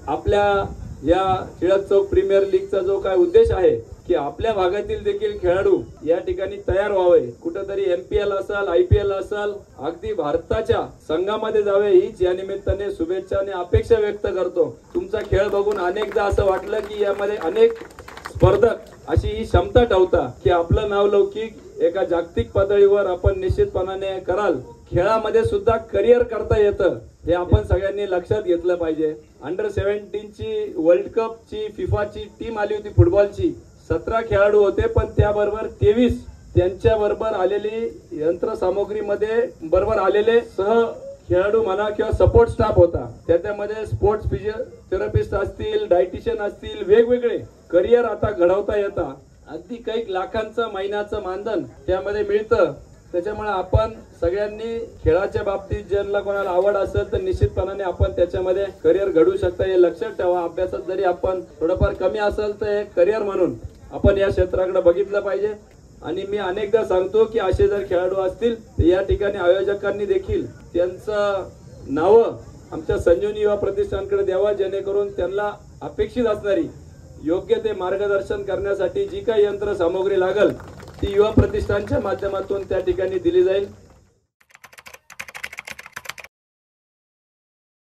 आपल्या या टिळक चौक प्रीमियर लीगचा जो काय उद्देश आहे की आपल्या भागातील देखील खेळाडू या ठिकाणी तयार व्हावे, कुठेतरी MPL असेल, IPL असेल, अगदी भारताच्या संघामध्ये जावे, हीच या निमित्ताने शुभेच्छा आणि अपेक्षा व्यक्त करतो। तुमचा खेळ बघून अनेकदा असं वाटलं की यामध्ये अनेक स्पर्धक अशी ही क्षमता ठेवता की आपलं नाव लौकिक एका जागतिक पातळीवर आपण निश्चितपणाने कराल। खेळामध्ये सुद्धा करिअर करता येतं, हे आपण सगळ्यांनी लक्षात घेतलं पाहिजे। अंडर-17 ची वर्ल्ड कप ची फिफाची टीम आली होती फुटबॉलची, 17 खेळाडू होते, पण त्याबरोबर 23 त्यांच्या बरोबर आलेली यंत्रसामुग्रीमध्ये बरोबर आलेले सह खेळाडू म्हणा किंवा सपोर्ट स्टाफ होता। त्यामध्ये स्पोर्ट्स फिजिओथेरपिस्ट असतील, डायटिशियन असतील, वेगवेगळे करिअर आता घडवता येतात। अगदी काही लाखांचं महिन्याचं मानधन त्यामध्ये मिळतं। त्याच्यामुळे आपण सगळ्यांनी खेळाच्या बाबतीत ज्यांना कोणाला आवड असेल तर निश्चितपणाने आपण त्याच्यामध्ये करिअर घडवू शकता, हे लक्षात ठेवा। अभ्यासात जरी आपण थोडंफार कमी असेल तर एक करिअर म्हणून आपण या क्षेत्राकडे बघितलं पाहिजे। आणि मी अनेकदा सांगतो की असे जर खेळाडू असतील तर या ठिकाणी आयोजकांनी देखील त्यांचं नाव आमच्या संजीवनी युवा प्रतिष्ठानकडे द्यावा, जेणेकरून त्यांना अपेक्षित असणारी योग्य ते मार्गदर्शन करण्यासाठी जी काही यंत्रसामुग्री लागेल ती युवा प्रतिष्ठानच्या माध्यमातून त्या ठिकाणी दिली जाईल।